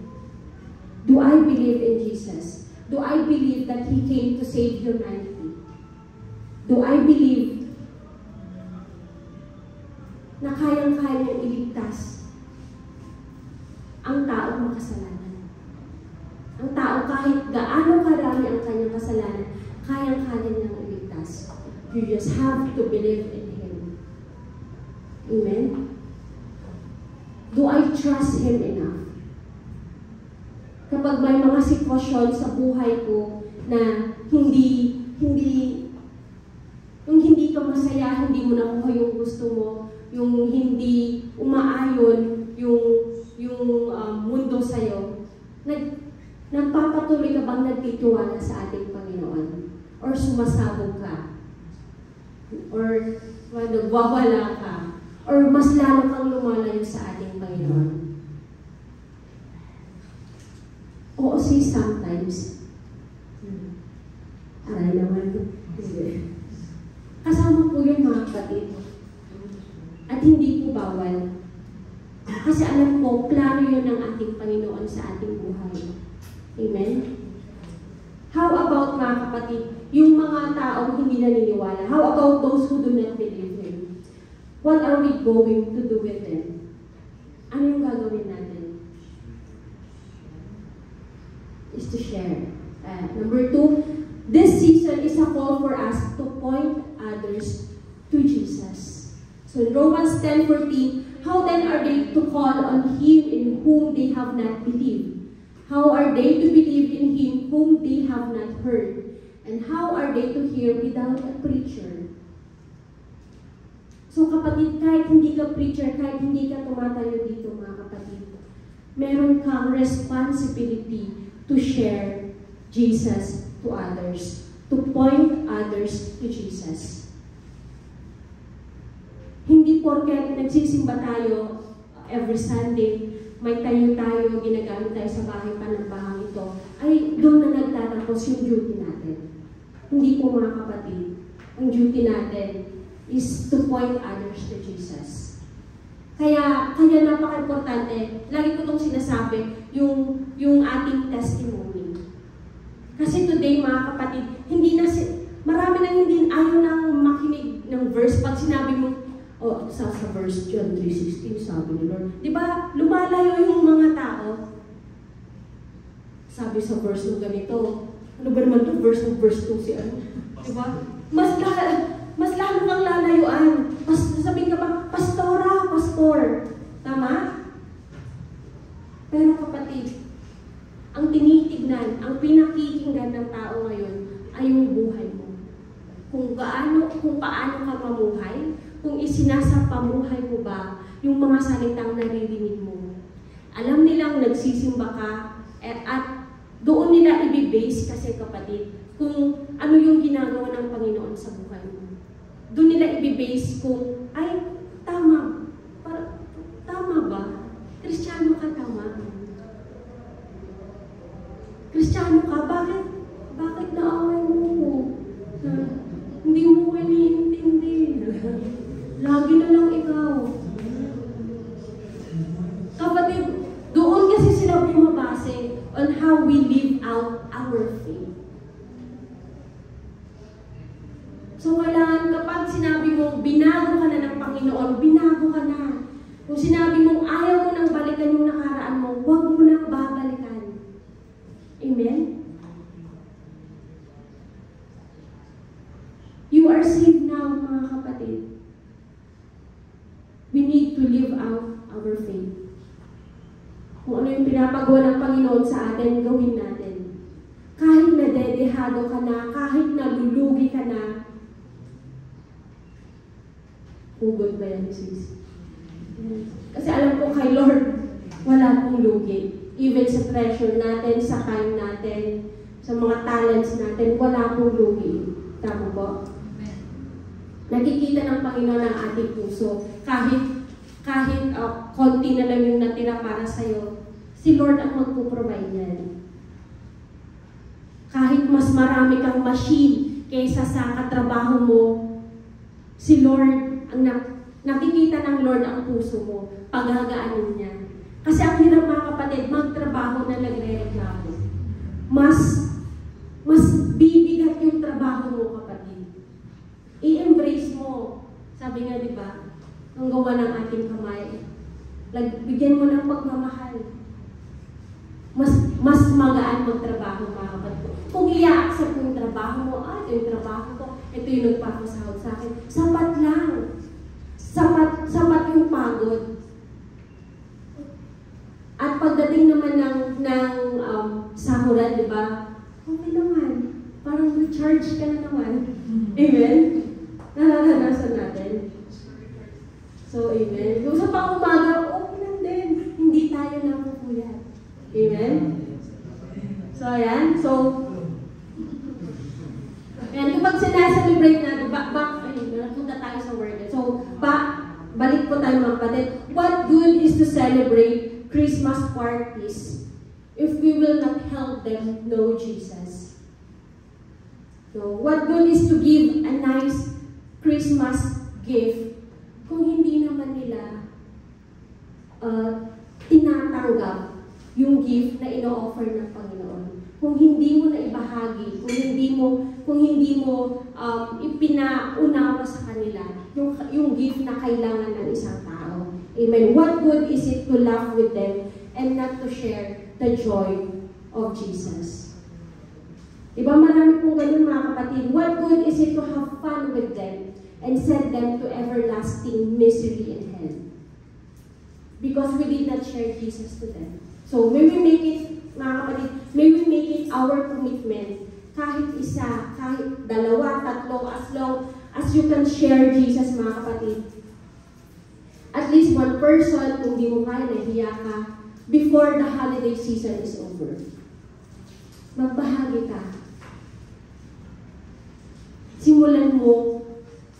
Do I believe in Jesus? Do I believe that He came to save humanity? Do I believe na kayang-kaya niyang iligtas ang taong makasalanan? Ang tao, kahit gaano karami ang kanyang kasalanan, kayang-kaya niyang iligtas. You just have to believe in Him. Amen? Do I trust Him enough? Kapag may mga sitwasyon sa buhay ko na hindi ka masaya, hindi mo nakuha yung gusto mo, yung hindi umaayon yung mundo sa'yo, nagpapatuloy ka bang nagtitiwala sa ating Panginoon? Or sumasabog ka? Or nagwawala ka? Or mas lalo kang lumalayo sa ating Panginoon? Oo, see, sometimes. Aray naman. Kasama po yun mga kapatid. At hindi po bawal. Kasi alam po, plano yun ng ating Panginoon sa ating buhay. Amen? How about mga kapatid, yung mga taong hindi naniniwala? How about those who do not believe Him? What are we going to do with them? Ano yung gagawin natin? Is to share. Number 2, this season is a call for us to point others to Jesus. So in Romans 10:14, how then are they to call on Him in whom they have not believed? How are they to believe in Him whom they have not heard? And how are they to hear without a preacher? So kapatid, kahit hindi ka preacher, kahit hindi ka tumatayo dito mga kapatid, meron kang responsibility to share Jesus to others, to point others to Jesus. Hindi porket nagsisimba tayo every Sunday, may tayo, ginagamit tayo sa bahay panambahang ito, ay doon na nagtatapos yung duty natin. Hindi po mga kapatid. Ang duty natin is to point others to Jesus. Kaya napaka-importante, lagi ko itong sinasabi, yung ating testimony. Kasi today mga kapatid, marami nang hindi ayaw nang makinig ng verse. Pag sinabi mo, sa verse John 3:16, sabi ni Lord, di ba, lumalayo yung mga tao. Sabi sa verse ng ganito, ano ba naman ito? Verse 2 si ano? Di ba? Mas lalo kang lalayuan. Sabihin ka pa, pastora, pastor. Tama? Pero kapatid, ang tinitignan, ang pinakikinggan ng tao ngayon ay yung buhay mo. Kung paano ka mamuhay, kung isinasapamuhay mo ba yung mga salitang naririnig mo. Alam nilang nagsisimba ka at doon nila ibibase kasi kapatid kung ano yung ginagawa ng Panginoon sa buhay mo. Doon nila ibibase kung, ay, tama ba? Kristiyano ka, tama? Kristiyano ka, bakit naaway mo? Hindi mo ko iniintindi. Lagi na lang ikaw. Kapatid, doon kasi sila bumabase on how we live out our faith. So kailangan kapag sinabi mo, binago ka na ng Panginoon, binago ka na. Kung sinabi mong ayaw mo nang balikan yung nakaraan mo, huwag mo nang babalikan. Amen? You are saved now, mga kapatid. We need to live out our faith. Kung ano yung pinapagawa ng Panginoon sa atin, gawin natin. Kahit nadedehado ka na, kahit nalulugi ka na, hugod ba yan, sis? Kasi alam ko kay Lord, wala pong lugi. Even sa treasure natin, sa time natin, sa mga talents natin, wala pong lugi. Tama po? Nakikita ng Panginoon ang ating puso. Kahit konti na lang yung natira para sa'yo, si Lord ang magpo-provide yan. Kahit mas marami kang machine kaysa sa katrabaho mo, si Lord, nakikita ng Lord ang puso mo, paghagaanin niya. Kasi ang hirap mga kapatid, magtrabaho na nagre-reklamo. Mas bibigat yung trabaho mo, kapatid. I-embrace mo. Sabi nga, di ba, ang gawa ng ating kamay. Bigyan mo ng pagmamahal. Mas magaan magtrabaho, mga kapatid. Kung i-accept mo yung trabaho mo, ito yung trabaho ko, ito yung nagpapasahod sa akin, sapat lang. Sapat yung pagod. At pagdating naman ng sahuran, di ba? Okay naman. Parang recharge ka na naman. Amen? Nararanasan natin. So, amen. Yung sa pang-umaga, okay lang din. Hindi tayo napupuyat. Amen? So, ayan. So, ayan. Kapag sinaselebrate natin, napunta tayo sa word. So, balik po tayo mga kapatid. What good is to celebrate Christmas parties if we will not help them know Jesus? So, what good is to give a nice Christmas gift kung hindi naman nila tinatanggap yung gift na ino-offer ng Panginoon? Kung hindi mo na ibahagi, kung hindi mo ipinaunawa sa kanila yung gift na kailangan ng isang tao. Amen. What good is it to laugh with them and not to share the joy of Jesus? Diba marami pong ganun mga kapatid. What good is it to have fun with them and send them to everlasting misery and hell? Because we did not share Jesus to them. So may we make it, mga kapatid, may we make it our commitment, kahit isa, kahit dalawa, tatlo, as long as you can share Jesus, mga kapatid. At least one person, kung di mo kaya, nahiya ka, before the holiday season is over. Magbahagi ka. Simulan mo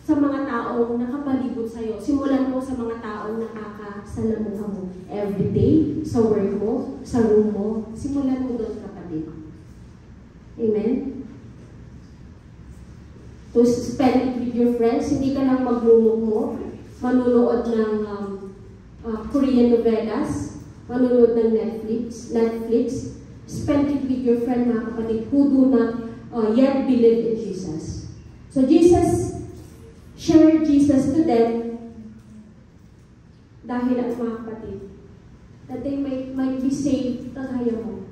sa mga taong nakapalibot sa'yo. Simulan mo sa mga taong nakakasalamuha mo. Every day, sa work mo, sa room mo. Simulan mo doon, kapatid. Amen? To spend it with your friends. Hindi ka lang maglumok mo. Manunood ng Korean novelas. Manunood ng Netflix. Spend it with your friend, mga kapatid, who do not yet believe in Jesus. So Jesus shared Jesus to them dahil ang mga kapatid, that they might be saved kagaya mo.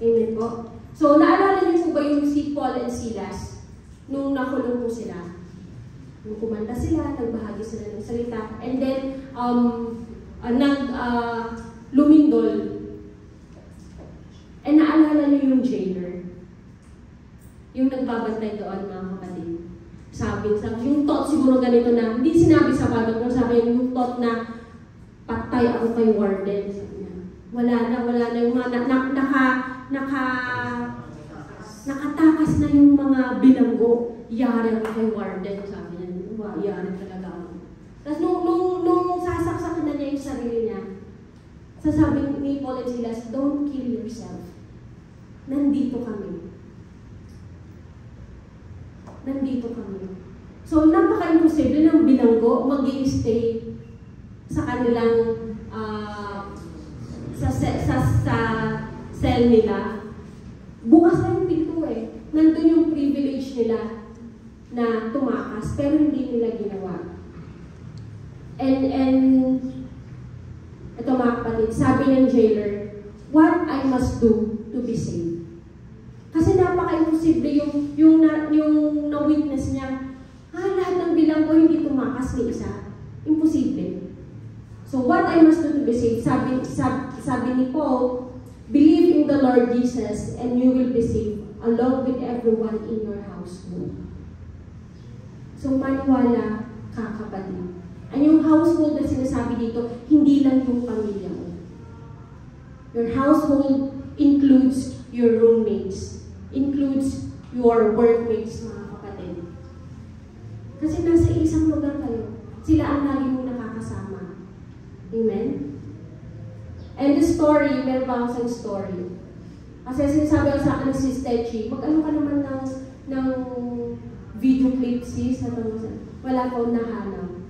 Amen po? So, naalala niyo po ba yung si Paul and Silas nung nakulong po sila? Nung kumanta sila, nagbahagi sila ng salita, and then, lumindol. And naalala niyo yung jailer, yung nagbabantay doon, mga kapatid. Sabi, yung thought siguro ganito na, hindi sinabi sa Bible, pero sabi yung thought na patay ako kay warden. Sabi niya, wala na yung mga nakatakas na yung mga bilanggo. Yari ako kay warden. Sabi niya, yari talaga ako. Tapos nung sasaksak na niya yung sarili niya, sasabi ni Paul and Silas, don't kill yourself. Nandito kami. So, napaka-imposible ng bilanggo mag-i-stay sa kanilang sa cell nila. Bukas na yung pinto eh. Nandun yung privilege nila na tumakas, pero hindi nila ginawa. And ito mga kapatid, sabi ng jailer, what I must do to be saved? Kasi napaka-imposible yung na-witness niya, lahat ng bilanggo hindi tumakas ni isa. Imposible. So what I must do to be saved? Sabi ni Paul, believe in the Lord Jesus and you will be saved along with everyone in your household. So maniwala ka, kapatid. And yung household na sinasabi dito, hindi lang yung pamilya mo. Your household includes your roommates, includes your workmates, mga kapatid. Kasi nasa isang lugar kayo. Sila ang lagi mo nakakasama. Amen? And the story, meron ba akong story? Kasi sinasabi ko sa akin si Stetchy, mag-ano ka naman ng video clip sis? Wala ko nahanap.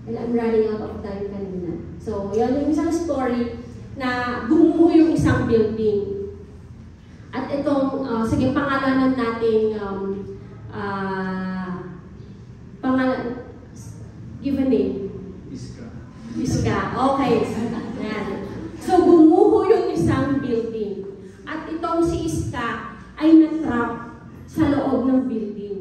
And I'm running out of time kanina. So, yun yung isang story na gumuho yung isang building. At itong, sige, pangalanan natin, give a name. Iska. Okay. Yan. So, gumuho yung isang building. At itong si Iska ay na-trap sa loob ng building.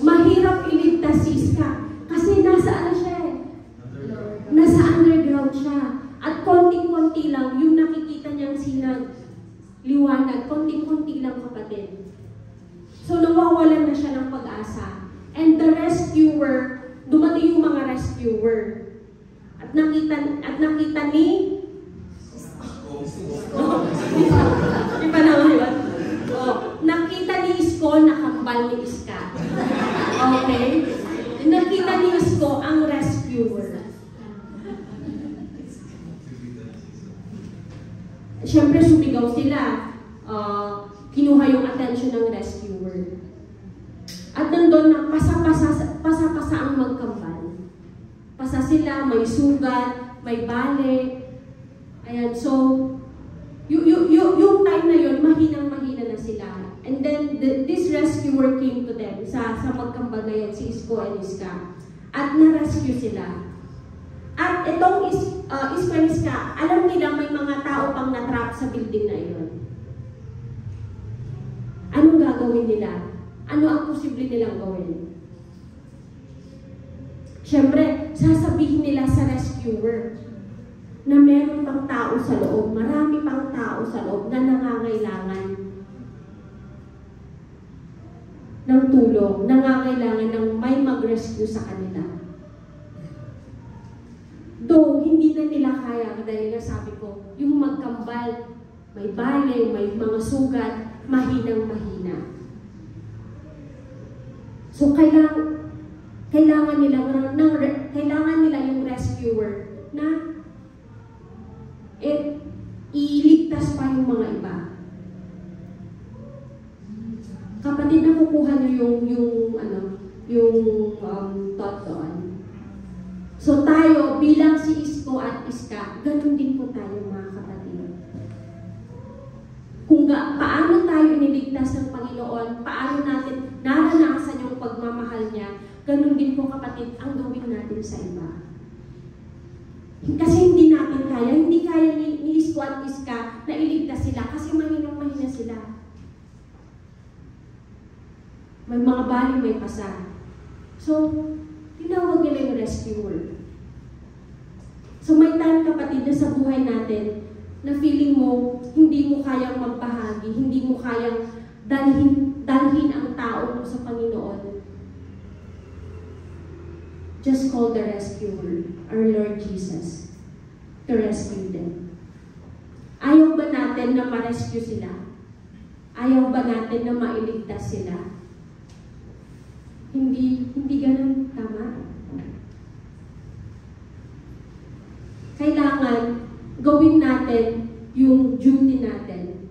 Mahirap iligtas si Iska. Kasi nasa siya eh. Nasa underground siya. At konting-konti lang, yung nakikita niyang sinag liwanag, konting-konti lang, kapatid. So, nawawalan na siya ng pag-asa. And the rescuer, dumating yung mga rescuer. At nakita ni nakita ni Isko na kambal ni Iska. Okay? Nakita ni Isko ang rescuer. Siyempre, sumigaw sila. kinuha yung attention ng rescuer. At nandun na pasa-pasa ang magkambal. Pasa sila, may sugat, may bale. Ayan, so, yung time na yun, mahinang-mahina na sila. And then, this rescuer came to them sa magkambal na yun, si Isko and Iska. At na-rescue sila. At itong Isko and Iska, alam nila may mga tao pang na-trap sa building na yun. Anong gagawin nila? Ano ang posible nilang gawin? Siyempre, sasabihin nila sa rescuer na meron pang tao sa loob, marami pang tao sa loob na nangangailangan ng tulong, nangangailangan ng may mag-rescue sa kanila. Though, hindi na nila kaya, dahil nga sabi ko, yung magkambal, may bale, may mga sugat, mahinang-mahina. So, kailangan nila yung rescuer na iligtas pa yung mga iba. Kapatid, nakukuha niyo yung thought doon. So tayo, bilang si Isko at Iska, ganun din po tayo mga kapatid. Kung paano tayo iniligtas ng Panginoon, paano natin naranasan yung pagmamahal niya, ganun din po kapatid ang gawin natin sa iba. Kasi hindi natin kaya, hindi kaya ni Isko at Iska na iligtas sila kasi mahinang-mahina sila. May mga bali, may pasa. So, tinawag nila yung rescuer. So, may time kapatid na sa buhay natin na feeling mo, hindi mo kayang magpahagi, hindi mo kayang dalhin ang tao mo sa Panginoon. Just call the rescuer, our Lord Jesus, to rescue them. Ayaw ba natin na ma-rescue sila? Ayaw ba natin na mailigtas sila? Hindi ganun tama. Kailangan gawin natin yung duty natin.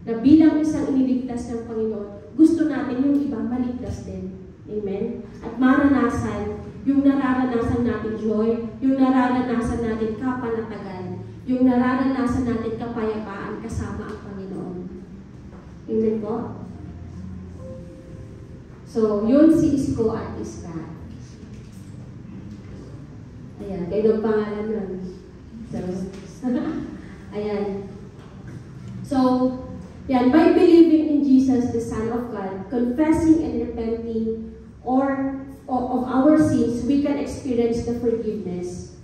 Na bilang isang iniligtas ng Panginoon, gusto natin yung iba maligtas din. Amen? At maranasan yung nararanasan natin joy, yung nararanasan natin kapanatagan, yung nararanasan natin kapayapaan kasama ang Panginoon. Amen po? So, yun si Isko at Iska. Ayan, kayo ng pangalan nun. So, ayan. So, yan, by believing in Jesus, the Son of God, confessing and repenting of our sins, we can experience the forgiveness.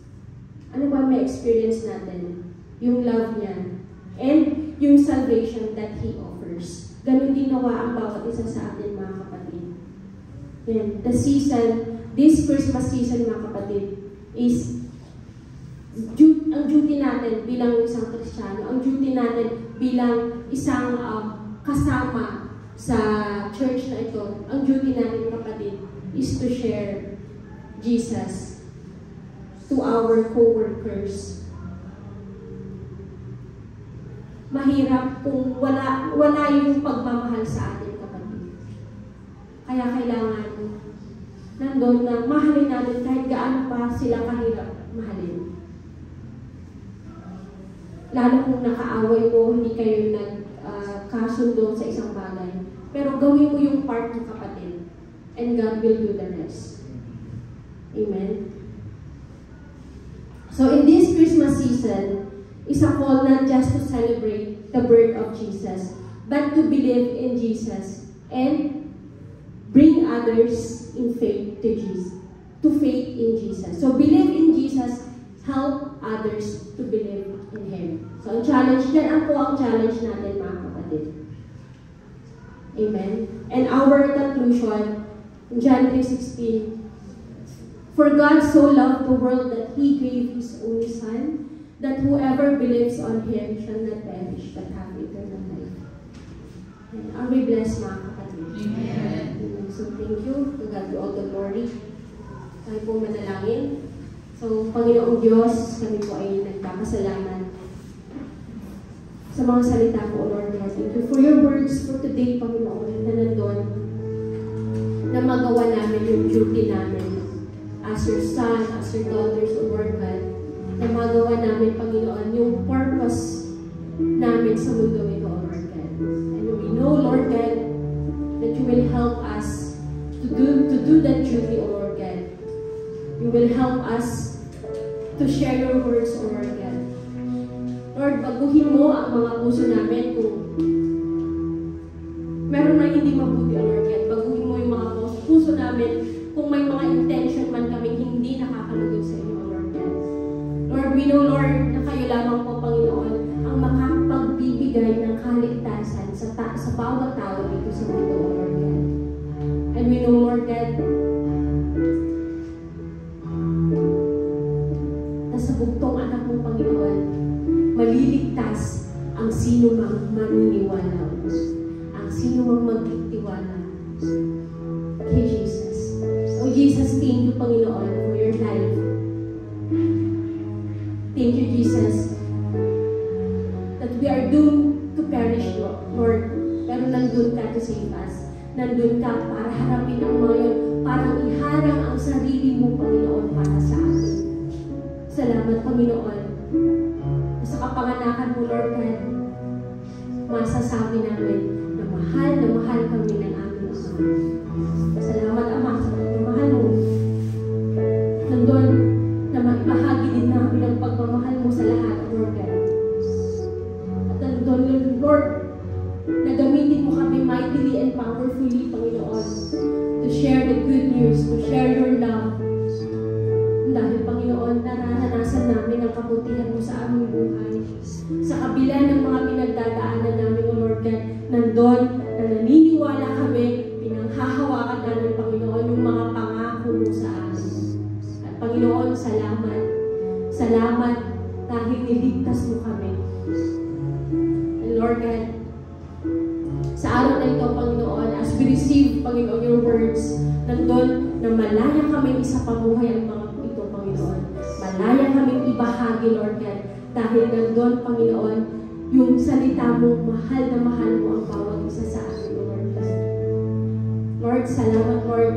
Ano ba may experience natin? Yung love niya. And yung salvation that He offers. Ganun din nawa ang bawat isa sa atin, mga kapatid. Yan. The season, this Christmas season, mga kapatid, is ang duty natin bilang isang Kristiyano, ang duty natin bilang isang kasama sa church na ito, ang duty natin, kapatid, is to share Jesus to our co-workers. Mahirap kung wala yung pagmamahal sa atin, kapatid. Kaya kailangan nandun na mahalin natin kahit gaano pa sila kahirap mahalin. Lalo kung nakaaway mo, hindi kayo nagkasundo sa isang bagay. Pero gawin mo yung part mo, kapatid. And God will do the rest. Amen? So in this Christmas season, is a call not just to celebrate the birth of Jesus, but to believe in Jesus and bring others in faith to Jesus, to faith in Jesus. So believe in Jesus, help others to believe in Him. So ang challenge, yan ang challenge natin, mga kapatid. Amen? And our conclusion, in John 3:16, for God so loved the world that He gave His only Son, that whoever believes on Him shall not perish but have eternal life. And are we blessed, mga kapatid? Amen. So thank you. To God be all the glory. Tayo po manalangin. So, Panginoong Diyos, kami po ay nagpapasalamat sa mga salita ko, Lord God. Thank you for your words for today, Panginoon, na nandun, na magawa namin yung duty namin as your son, as your daughters, O Lord God, na magawa namin, Panginoon, yung purpose namin sa mundo ito, O Lord God. And we know, Lord God, that you will help us to do that duty, O Lord God. You will help us to share your words, O Lord God. Lord, baguhin mo ang mga puso namin kung meron na hindi mabuti, O Lord God. Baguhin mo yung mga puso namin kung may mga intention man kami hindi nakakalugod sa inyo, O Lord God. Lord, we know, Lord, na kayo lamang po, Panginoon, ang makapagbibigay ng kaligtasan sa bawat tao dito sa mundo, O Lord God. And we know, Lord God, na sa bugtong anak mo, Panginoon, maliligtas ang sino mang maniniwala, ang sino mang magtitiwala kay Jesus. Oh Jesus, thank you, Panginoon, for your life. Thank you, Jesus, that we are doomed to perish, Lord. Pero nandun ka to save us. Nandun ka para harapin ang mga yun, parang iharang ang sarili mo, Panginoon, para sa atin. Salamat, Panginoon. Sa kapanganakan mo, Lord God, masasabi namin na mahal kami ng aming Ama. Salamat, Ama, sa pagmamahal mo. Nandun na maibahagi din namin ang pagmamahal mo sa lahat, Lord God. At nandun, Lord, na gamitin mo kami mightily and powerfully, Panginoon, to share the good news, to share your love. Dahil, Panginoon, naranasan namin ang kabutihan mo sa aming buhay. Sa kabila ng mga pinagdadaanan namin, O Lord God, nandun na naniniwala kami, pinanghahawakan namin, Panginoon, yung mga pangako mo sa amin. At Panginoon, salamat. Salamat dahil niligtas mo kami. And Lord God, sa araw na ito, Panginoon, as we receive, Panginoon, your words, nandun na malaya kami isa pamuhay ang mga ito, Panginoon. Malaya kaming ibahagi, Lord God, dahil nandun, Panginoon, yung salita mo, mahal na mahal mo ang bawat isa sa akin, Lord God. Lord, salamat, Lord,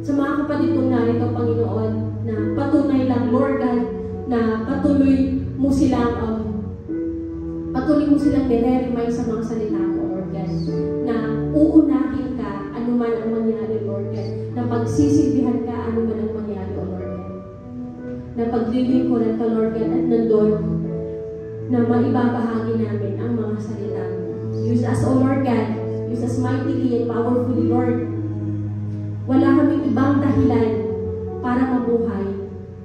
sa mga kapatid kong narito, Panginoon, na patunay lang, Lord God, na patuloy mo silang nire-remind sa mga salita mo, Lord God, na uunahin ka anuman ang mangyari, Lord God, na pagsisilbihan ka anuman ang mangyari, O Lord God, na paglilingkuran ka, Lord God, at nandun na maibabahagi namin ang mga salita mo. Use us, O Lord God, use us mightily and powerfully, Lord. Wala kaming ibang dahilan para mabuhay,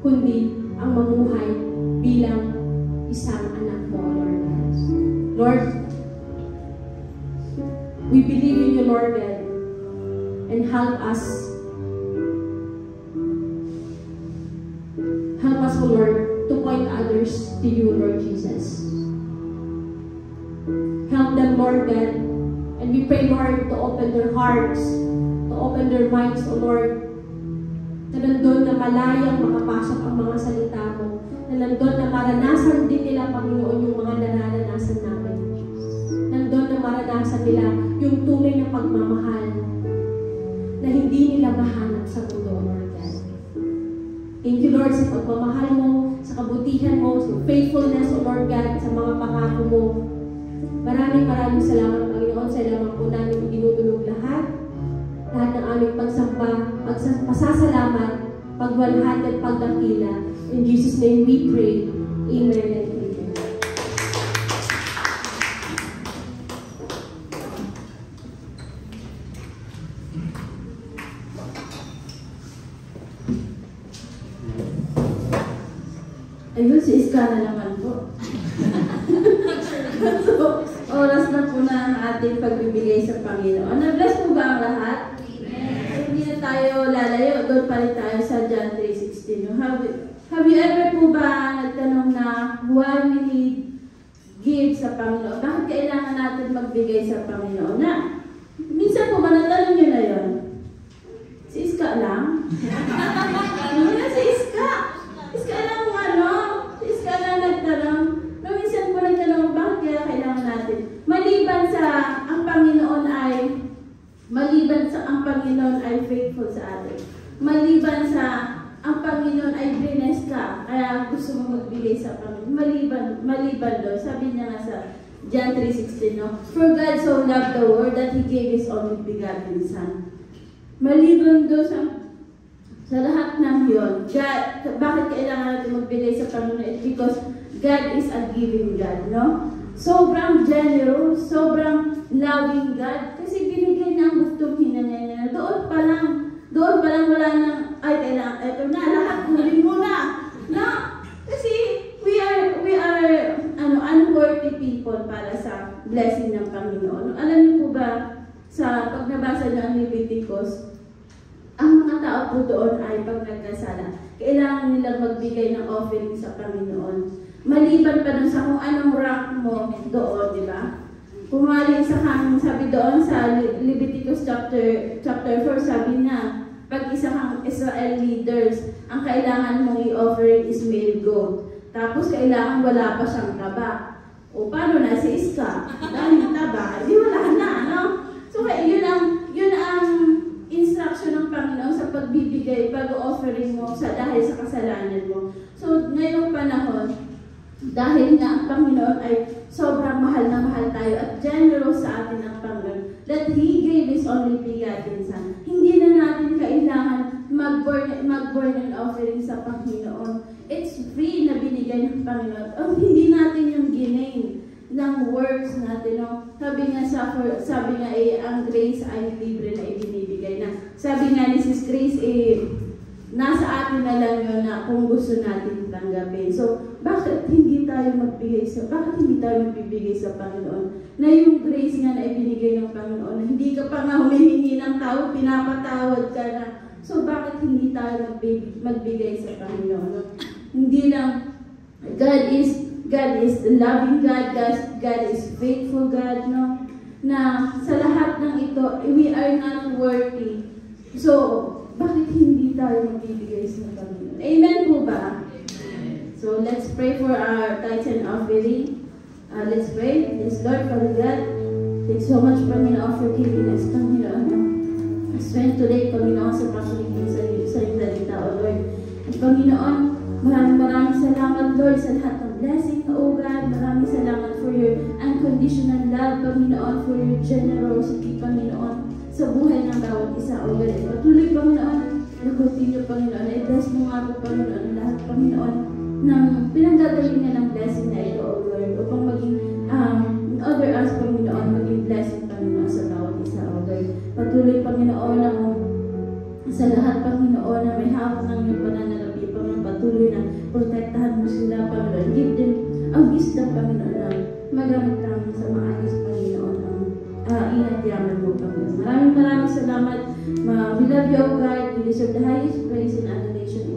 kundi ang mamuhay bilang isang anak mo, Lord God. Lord, we believe in you, Lord God, and help us, O Lord, to point others to you, Lord Jesus. Help them, Lord God, and we pray, Lord, to open their hearts, to open their minds, O Lord, na nandun na malayang makapasok ang mga salita mo, na nandun na maranasan din nila, Panginoon, yung mga naranasan namin. Nandun na maranasan nila yung tunay na pagmamahal na hindi nila mahanap sa mundo, Lord God. Thank you, Lord, sa pagmamahal mo, sa kabutihan mo, sa faithfulness, O Lord God, sa mga pangako mo. Maraming salamat, Panginoon, sa lamang po namin dinudulog lahat ng aming pagsamba, pasasalamat, pagwalhati at pagdakila. In Jesus' name we pray. Amen and amen. Ayun, si Iska na naman po. So, oras na po na ang ating pagbibigay sa Panginoon. Na-bless po ba ang lahat? Amen. Hindi na tayo lalayo. Doon pa rin tayo sa John 3:16. Have you ever po ba nagtanong na why we need give sa Panginoon? Bakit kailangan natin magbigay sa Panginoon? Na, minsan po ba natanong nyo na yun? Si Iska lang? Ano si Iska? Iska lang nagtanong. No, minsan po nagtanong, bakit kaya kailangan Panginoon ay faithful sa atin. Maliban sa ang Panginoon ay blessed ka, kaya gusto mo magbigay sa Panginoon. Maliban doon, sabi niya nga sa John 3:16, no? For God so loved the world that He gave His only begotten Son. Maliban doon sa lahat ng yun, God, bakit kailangan natin magbigay sa Panginoon? It's because God is a giving God, no? Sobrang generous, sobrang loving God, kasi binigay niya ang gustong hinanay niya. Doon pa lang wala nang, ay kailangan, eto na, lahat huli muna. No? Kasi we are unworthy people para sa blessing ng Panginoon. Alam niyo po ba, sa pag nabasa niyo ang Leviticus, ang mga tao po doon ay pag nagkasala, kailangan nilang magbigay ng offering sa Panginoon. Maliban pa dun sa kung anong rank mo doon, di ba? Pumaling sa kang, sabi doon sa Leviticus chapter 4, sabi niya, pag isa kang Israel leaders, ang kailangan mong i-offering is male goat. Tapos kailangan wala pa siyang taba. O paano na si Iska? Dahil taba, di wala na, no? So yun ang instruction ng Panginoon sa pagbibigay, pag-offering mo dahil sa kasalanan mo. So ngayong panahon, dahil nga ang Panginoon ay sobrang mahal na mahal tayo at generous sa atin ang Panginoon, that He gave His only begotten Son. Hindi na natin kailangan mag-burn and offering sa Panginoon. It's free na binigay ng Panginoon. Hindi natin yung ginain ng works natin. No? Sabi nga ang grace ay libre na ibinibigay na. Sa ni Sis Grace, nasa atin na lang yun na kung gusto natin tanggapin. So, bakit hindi tayo magbibigay sa Panginoon? Na yung grace nga na ibinigay ng Panginoon, na hindi ka pa nga humihingi ng tawad, pinapatawad ka na. So, bakit hindi tayo magbigay sa Panginoon? Hindi lang, God is loving God, God is faithful God, no? Na sa lahat ng ito, we are not worthy. So, bakit hindi tayo magbibigay sa Panginoon? Amen po ba? Amen. So, let's pray for our tithes and offering. Let's pray. Yes, Lord, Father God, thanks so much, Panginoon, for giving us, Panginoon, strength today, Panginoon, sa pakikinig sa iyong salita, O Lord. At Panginoon, maraming salamat, Lord, sa lahat ng blessing, O God. Maraming salamat for your unconditional love, Panginoon, for your generosity, Panginoon, sa buhay ng bawat isa, O God. At patuloy, Panginoon, na continue, Panginoon, i-bless mo nga po, Panginoon, lahat, Panginoon, ng pinanggagalingan ng blessing na ito, O Lord, upang maging, in other us, Panginoon, maging blessing, Panginoon, sa bawat isa, O Lord. Patuloy, Panginoon, sa lahat, Panginoon, na may hawak ng iyong pananalapi, Panginoon, patuloy na protektahan mo sila, Panginoon. Give them ang wisdom, Panginoon, na magamit lang sa maayos, Panginoon, ang inadyaman mo, Panginoon. Maraming salamat. We love you, O God. You deserve the highest praise and adoration.